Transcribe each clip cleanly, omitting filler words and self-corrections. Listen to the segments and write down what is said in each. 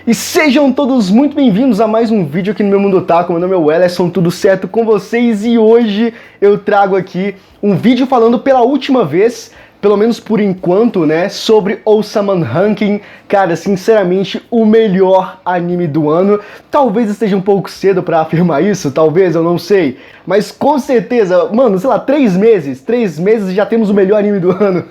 E sejam todos muito bem-vindos a mais um vídeo aqui no Meu Mundo Otaku. Meu nome é Wellerson, tudo certo com vocês? E hoje eu trago aqui um vídeo falando pela última vez, pelo menos por enquanto, né, sobre Osaman Ranking. Cara, sinceramente, o melhor anime do ano. Talvez esteja um pouco cedo pra afirmar isso, talvez, eu não sei. Mas com certeza, mano, sei lá, 3 meses e já temos o melhor anime do ano.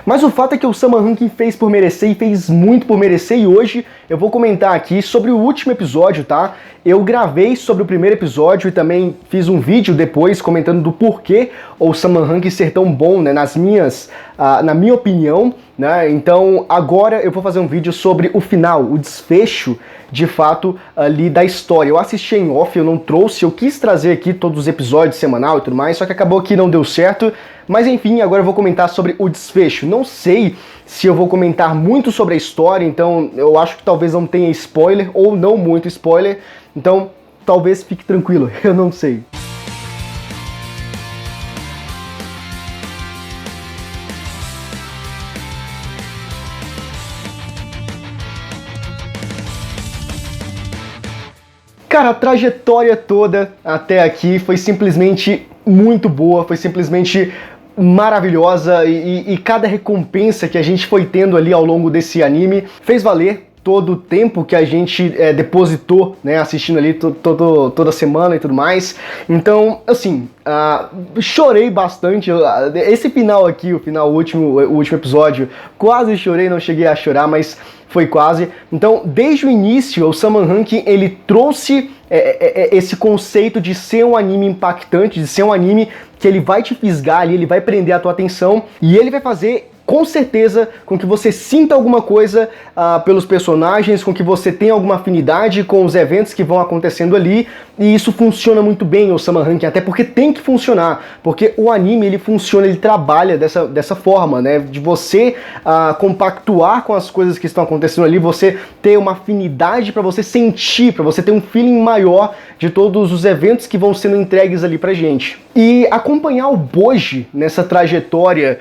Mas o fato é que o Osaman Ranking fez por merecer e fez muito por merecer, e hoje eu vou comentar aqui sobre o último episódio, tá? Eu gravei sobre o primeiro episódio e também fiz um vídeo depois comentando do porquê o Osaman Ranking ser tão bom, né, na minha opinião, né? Então agora eu vou fazer um vídeo sobre o final, o desfecho de fato ali da história. Eu assisti em off, eu não trouxe, eu quis trazer aqui todos os episódios semanal e tudo mais, só que acabou que não deu certo. Mas enfim, agora eu vou comentar sobre o desfecho. Não sei se eu vou comentar muito sobre a história, então eu acho que talvez não tenha spoiler, ou não muito spoiler, então talvez fique tranquilo, eu não sei. Cara, a trajetória toda até aqui foi simplesmente muito boa, foi simplesmente maravilhosa e cada recompensa que a gente foi tendo ali ao longo desse anime fez valer todo o tempo que a gente depositou, né, assistindo ali toda semana e tudo mais. Então, assim, chorei bastante. Esse final aqui, o último episódio, quase chorei, não cheguei a chorar, mas foi quase. Então, desde o início, o Osaman Ranking, ele trouxe esse conceito de ser um anime impactante, de ser um anime que ele vai te fisgar ali, ele vai prender a tua atenção e ele vai fazer com certeza com que você sinta alguma coisa pelos personagens, com que você tenha alguma afinidade com os eventos que vão acontecendo ali, e isso funciona muito bem, o Osaman Ranking, até porque tem que funcionar, porque o anime ele funciona, ele trabalha dessa forma, né, de você compactuar com as coisas que estão acontecendo ali, você ter uma afinidade para você sentir, para você ter um feeling maior de todos os eventos que vão sendo entregues ali pra gente. E acompanhar o Bojji nessa trajetória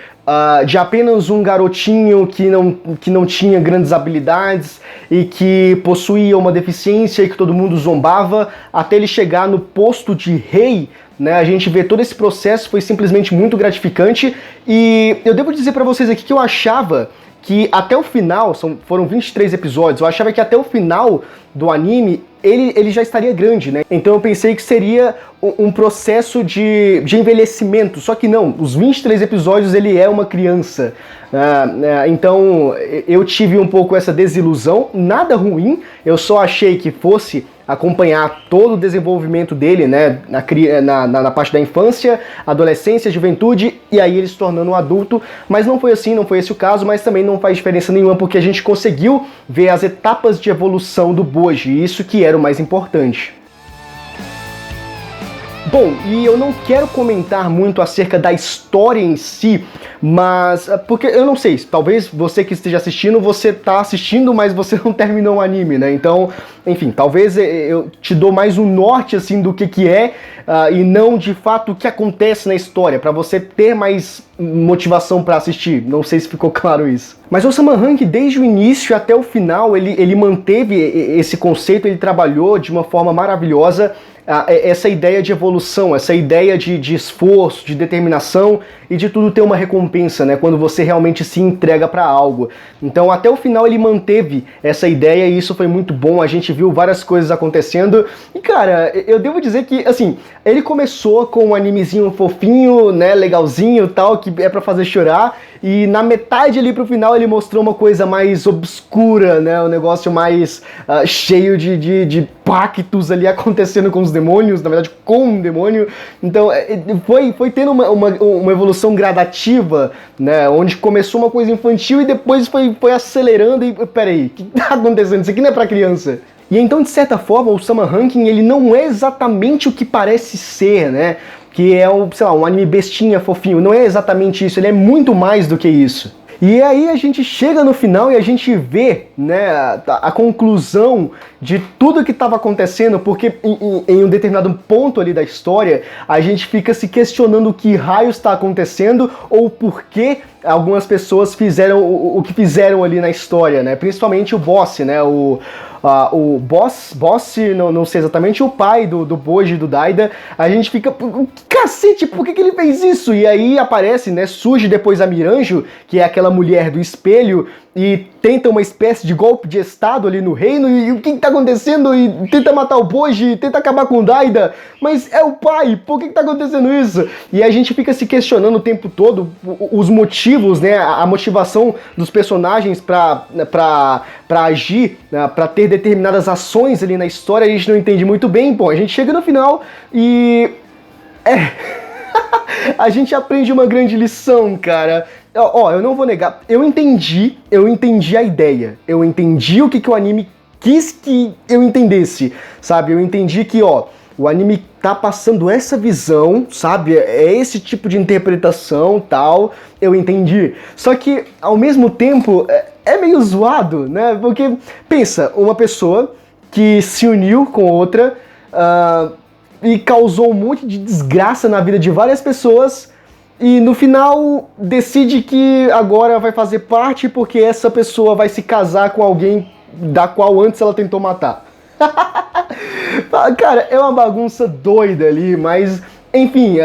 de apenas um garotinho que não tinha grandes habilidades e que possuía uma deficiência e que todo mundo zombava, até ele chegar no posto de rei, né? A gente vê todo esse processo, foi simplesmente muito gratificante, e eu devo dizer pra vocês aqui que eu achava que até o final, foram 23 episódios, eu achava que até o final do anime ele já estaria grande, né? Então eu pensei que seria um processo de envelhecimento, só que não, os 23 episódios ele é uma criança. Então eu tive um pouco essa desilusão, nada ruim, eu só achei que fosse acompanhar todo o desenvolvimento dele, né, na parte da infância, adolescência, juventude, e aí ele se tornando um adulto, mas não foi assim, não foi esse o caso, mas também não faz diferença nenhuma, porque a gente conseguiu ver as etapas de evolução do Bojji, isso que era o mais importante. Bom, e eu não quero comentar muito acerca da história em si, mas porque eu não sei, talvez você que esteja assistindo, você tá assistindo, mas você não terminou o anime, né? Então, enfim, talvez eu te dou mais um norte assim do que é e não de fato o que acontece na história, para você ter mais motivação para assistir. Não sei se ficou claro isso. Mas o Osaman Ranking, desde o início até o final, ele manteve esse conceito, ele trabalhou de uma forma maravilhosa essa ideia de evolução, essa ideia de esforço, de determinação e de tudo ter uma recompensa, né, quando você realmente se entrega para algo. Então até o final ele manteve essa ideia e isso foi muito bom, a gente viu várias coisas acontecendo e cara, eu devo dizer que, assim, ele começou com um animezinho fofinho, né, legalzinho tal, que é pra fazer chorar, e na metade ali pro final ele mostrou uma coisa mais obscura, né, um negócio mais cheio de pactos ali acontecendo com os demônios, na verdade com um demônio. Então foi tendo uma evolução gradativa, né, onde começou uma coisa infantil e depois foi acelerando e peraí, o que tá acontecendo? Isso aqui não é pra criança. E então, de certa forma, o Osaman Ranking ele não é exatamente o que parece ser, né, que é sei lá, um anime bestinha, fofinho, não é exatamente isso, ele é muito mais do que isso. E aí a gente chega no final e a gente vê, né, a conclusão de tudo que estava acontecendo, porque em um determinado ponto ali da história, a gente fica se questionando o que raios está acontecendo ou por que algumas pessoas fizeram o que fizeram ali na história, né? Principalmente o Boss, né? O Boss, não sei exatamente, o pai do Boji e do Daida. A gente fica, cacete, por que ele fez isso? E aí aparece, né? Surge depois a Miranjo, que é aquela mulher do espelho, e tenta uma espécie de golpe de estado ali no reino, e o que tá acontecendo? E tenta matar o Boji, tenta acabar com o Daida, mas é o pai, por que tá acontecendo isso? E a gente fica se questionando o tempo todo os motivos, né, a motivação dos personagens pra agir, né, pra ter determinadas ações ali na história, a gente não entende muito bem. Bom, a gente chega no final e... a gente aprende uma grande lição, cara. Ó, eu não vou negar, eu entendi a ideia, eu entendi o que o anime quis que eu entendesse, sabe? Eu entendi que, ó, o anime tá passando essa visão, sabe? É esse tipo de interpretação, tal, eu entendi. Só que, ao mesmo tempo, é meio zoado, né? Porque, pensa, uma pessoa que se uniu com outra e causou um monte de desgraça na vida de várias pessoas, e no final decide que agora vai fazer parte porque essa pessoa vai se casar com alguém da qual antes ela tentou matar. Cara, é uma bagunça doida ali, mas enfim,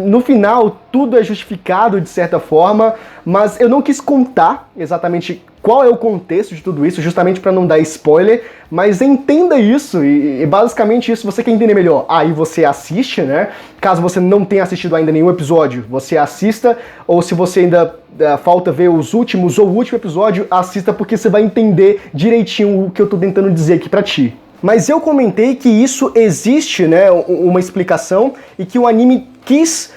no final tudo é justificado de certa forma, mas eu não quis contar exatamente qual é o contexto de tudo isso, justamente para não dar spoiler, mas entenda isso, e basicamente isso você quer entender melhor. Aí você assiste, né? Caso você não tenha assistido ainda nenhum episódio, você assista, ou se você ainda falta ver os últimos ou o último episódio, assista porque você vai entender direitinho o que eu tô tentando dizer aqui pra ti. Mas eu comentei que isso existe, né, uma explicação, e que o anime quis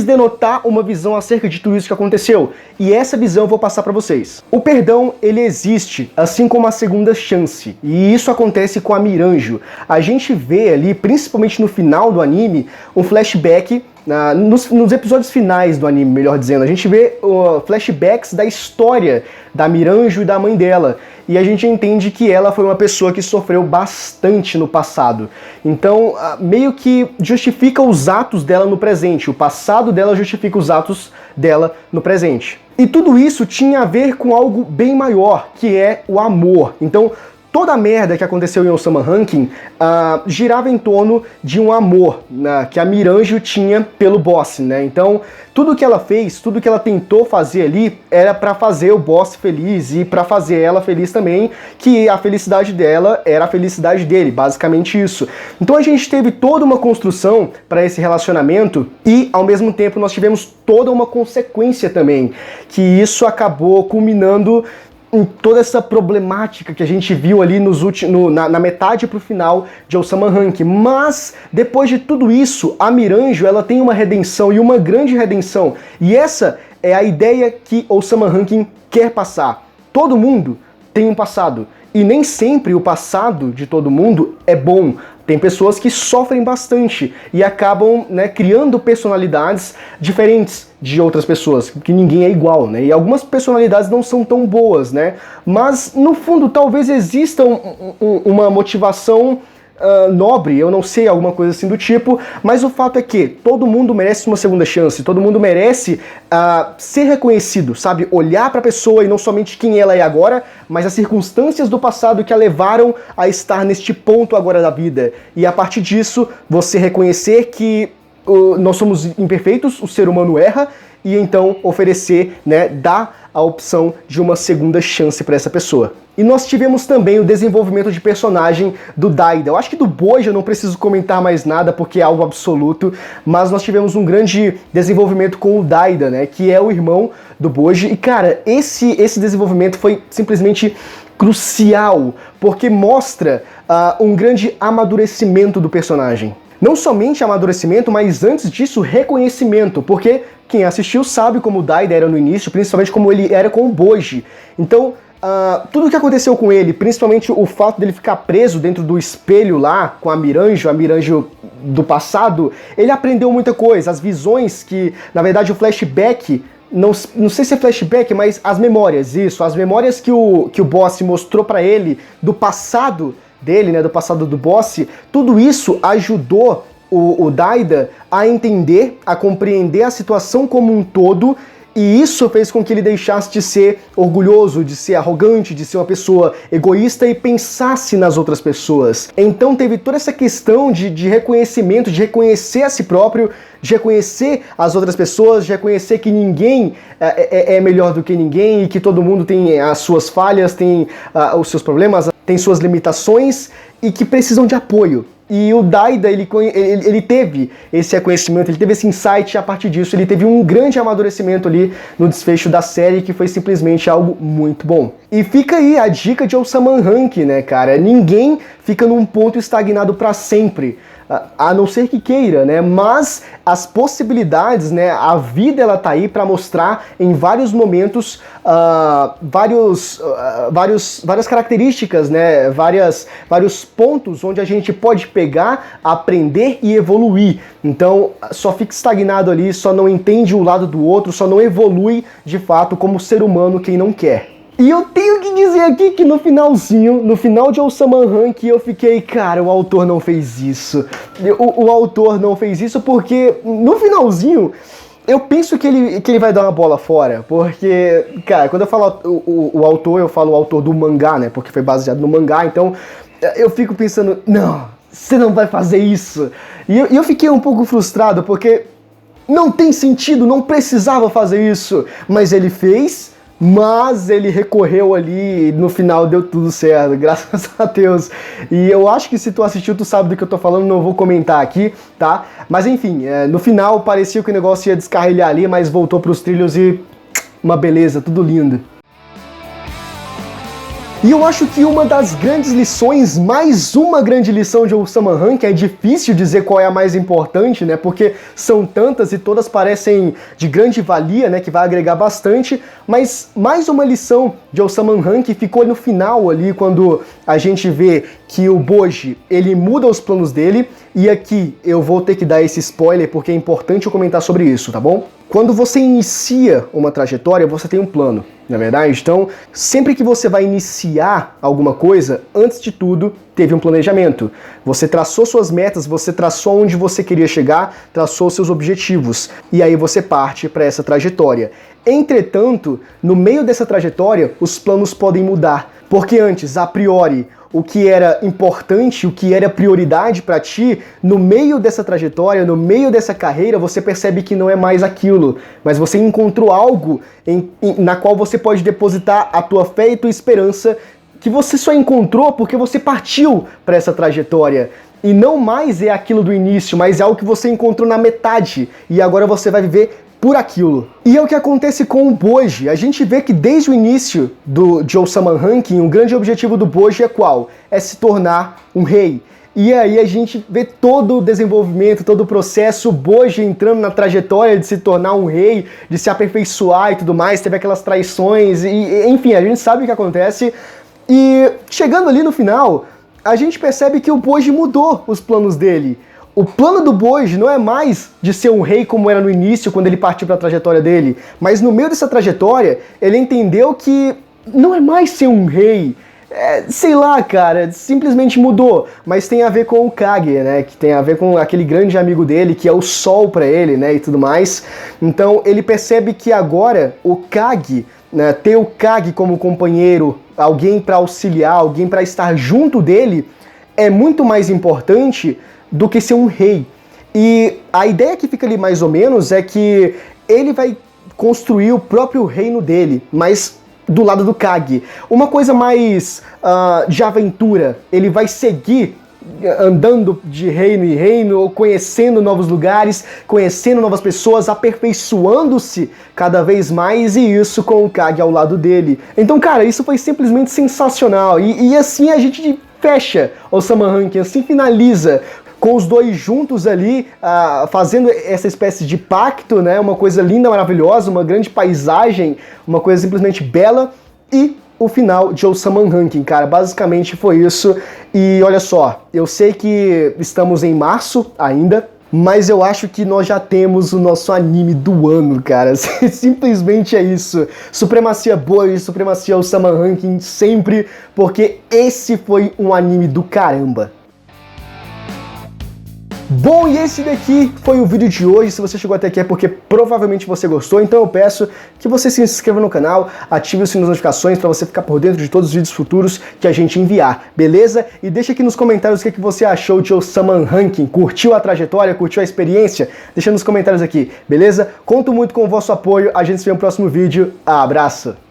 denotar uma visão acerca de tudo isso que aconteceu. E essa visão eu vou passar pra vocês. O perdão, ele existe, assim como a segunda chance. E isso acontece com a Miranjo. A gente vê ali, principalmente no final do anime, um flashback. Nos episódios finais do anime, melhor dizendo, a gente vê flashbacks da história da Miranjo e da mãe dela. E a gente entende que ela foi uma pessoa que sofreu bastante no passado. Então, meio que justifica os atos dela no presente. O passado dela justifica os atos dela no presente. E tudo isso tinha a ver com algo bem maior, que é o amor. Então, toda a merda que aconteceu em Osama Ranking girava em torno de um amor que a Miranjo tinha pelo Boss, né? Então, tudo que ela fez, tudo que ela tentou fazer ali, era pra fazer o Boss feliz e pra fazer ela feliz também, que a felicidade dela era a felicidade dele, basicamente isso. Então a gente teve toda uma construção para esse relacionamento e, ao mesmo tempo, nós tivemos toda uma consequência também, que isso acabou culminando em toda essa problemática que a gente viu ali na metade pro final de Osama Ranking. Mas, depois de tudo isso, a Miranjo, ela tem uma redenção, e uma grande redenção. E essa é a ideia que Osama Ranking quer passar. Todo mundo tem um passado, e nem sempre o passado de todo mundo é bom. Tem pessoas que sofrem bastante e acabam, né, criando personalidades diferentes de outras pessoas, que ninguém é igual, né? E algumas personalidades não são tão boas, né? Mas, no fundo, talvez exista uma motivação nobre, eu não sei, alguma coisa assim do tipo, mas o fato é que todo mundo merece uma segunda chance, todo mundo merece ser reconhecido, sabe? Olhar pra pessoa e não somente quem ela é agora, mas as circunstâncias do passado que a levaram a estar neste ponto agora da vida. E a partir disso, você reconhecer que nós somos imperfeitos, o ser humano erra, e então oferecer, né, dar a opção de uma segunda chance para essa pessoa. E nós tivemos também o desenvolvimento de personagem do Daida. Eu acho que do Boji eu não preciso comentar mais nada porque é algo absoluto, mas nós tivemos um grande desenvolvimento com o Daida, né, que é o irmão do Boji. E cara, esse desenvolvimento foi simplesmente crucial, porque mostra um grande amadurecimento do personagem. Não somente amadurecimento, mas antes disso, reconhecimento, porque quem assistiu sabe como o Daida era no início, principalmente como ele era com o Boji. Então, tudo o que aconteceu com ele, principalmente o fato dele ficar preso dentro do espelho lá, com a Miranjo do passado, ele aprendeu muita coisa, as visões que, na verdade, o flashback, não sei se é flashback, mas as memórias, isso, as memórias que o Boss mostrou pra ele do passado dele, né, do passado do Boss, tudo isso ajudou o Daida a entender, a compreender a situação como um todo E isso fez com que ele deixasse de ser orgulhoso, de ser arrogante, de ser uma pessoa egoísta e pensasse nas outras pessoas. Então teve toda essa questão de reconhecimento, de reconhecer a si próprio, de reconhecer as outras pessoas, de reconhecer que ninguém é melhor do que ninguém e que todo mundo tem as suas falhas, tem os seus problemas, tem suas limitações e que precisam de apoio. E o Daida, ele teve esse reconhecimento, ele teve esse insight, e a partir disso ele teve um grande amadurecimento ali no desfecho da série, que foi simplesmente algo muito bom. E fica aí a dica de Osamu Rankin, né, cara? Ninguém fica num ponto estagnado para sempre, a não ser que queira, né? Mas as possibilidades, né? A vida, ela tá aí para mostrar em vários momentos várias características, né? Vários pontos onde a gente pode pegar, aprender e evoluir. Então, só fica estagnado ali, só não entende o lado do outro, só não evolui de fato como ser humano quem não quer. E eu tenho que dizer aqui que no final de Osamu Rankin, eu fiquei, cara, o autor não fez isso. O autor não fez isso porque no finalzinho eu penso que ele vai dar uma bola fora. Porque, cara, quando eu falo o autor, eu falo o autor do mangá, né? Porque foi baseado no mangá, então eu fico pensando, não, você não vai fazer isso. E eu fiquei um pouco frustrado porque não tem sentido, não precisava fazer isso. Mas ele fez. Mas ele recorreu ali e no final deu tudo certo, graças a Deus. E eu acho que se tu assistiu, tu sabe do que eu tô falando, não vou comentar aqui, tá? Mas enfim, no final parecia que o negócio ia descarrilhar ali, mas voltou pros trilhos e uma beleza, tudo lindo. E eu acho que uma das grandes lições, mais uma grande lição de Osamu Rankin, é difícil dizer qual é a mais importante, né? Porque são tantas e todas parecem de grande valia, né? Que vai agregar bastante, mas mais uma lição de Osamu Rankin ficou no final ali, quando a gente vê que o Boji, ele muda os planos dele, e aqui eu vou ter que dar esse spoiler porque é importante eu comentar sobre isso, tá bom? Quando você inicia uma trajetória, você tem um plano, não é verdade? Então, sempre que você vai iniciar alguma coisa, antes de tudo, teve um planejamento. Você traçou suas metas, você traçou onde você queria chegar, traçou seus objetivos. E aí você parte para essa trajetória. Entretanto, no meio dessa trajetória, os planos podem mudar. Porque antes, a priori, o que era importante, o que era prioridade para ti, no meio dessa trajetória, no meio dessa carreira, você percebe que não é mais aquilo, mas você encontrou algo na qual você pode depositar a tua fé e tua esperança, que você só encontrou porque você partiu para essa trajetória. E não mais é aquilo do início, mas é algo que você encontrou na metade, e agora você vai viver por aquilo. E é o que acontece com o Boji. A gente vê que desde o início de Osamu Rankin, o grande objetivo do Boji é qual? É se tornar um rei. E aí a gente vê todo o desenvolvimento, todo o processo, o Boji entrando na trajetória de se tornar um rei, de se aperfeiçoar e tudo mais, teve aquelas traições, e enfim, a gente sabe o que acontece. E chegando ali no final, a gente percebe que o Boji mudou os planos dele. O plano do Boji não é mais de ser um rei como era no início, quando ele partiu para a trajetória dele, mas no meio dessa trajetória, ele entendeu que não é mais ser um rei. Sei lá, cara, simplesmente mudou, mas tem a ver com o Kage, né, que tem a ver com aquele grande amigo dele, que é o sol para ele, né, e tudo mais. Então ele percebe que agora o Kage, né, ter o Kage como companheiro, alguém para auxiliar, alguém para estar junto dele, é muito mais importante do que ser um rei. E a ideia que fica ali mais ou menos é que ele vai construir o próprio reino dele, mas do lado do Kage. Uma coisa mais de aventura. Ele vai seguir andando de reino em reino, conhecendo novos lugares, conhecendo novas pessoas, aperfeiçoando-se cada vez mais, e isso com o Kage ao lado dele. Então, cara, isso foi simplesmente sensacional. E assim a gente fecha Osamu Rankin, assim finaliza, com os dois juntos ali, fazendo essa espécie de pacto, né? Uma coisa linda, maravilhosa, uma grande paisagem, uma coisa simplesmente bela, e o final de Osamu Rankin, cara, basicamente foi isso. E olha só, eu sei que estamos em março ainda, mas eu acho que nós já temos o nosso anime do ano, cara. Simplesmente é isso. Supremacia Boji, Supremacia Osamu Rankin sempre, porque esse foi um anime do caramba. Bom, e esse daqui foi o vídeo de hoje. Se você chegou até aqui é porque provavelmente você gostou, então eu peço que você se inscreva no canal, ative o sininho das notificações para você ficar por dentro de todos os vídeos futuros que a gente enviar, beleza? E deixa aqui nos comentários o que você achou de Osaman Rankin. Curtiu a trajetória, curtiu a experiência? Deixa nos comentários aqui, beleza? Conto muito com o vosso apoio, a gente se vê no próximo vídeo. Abraço!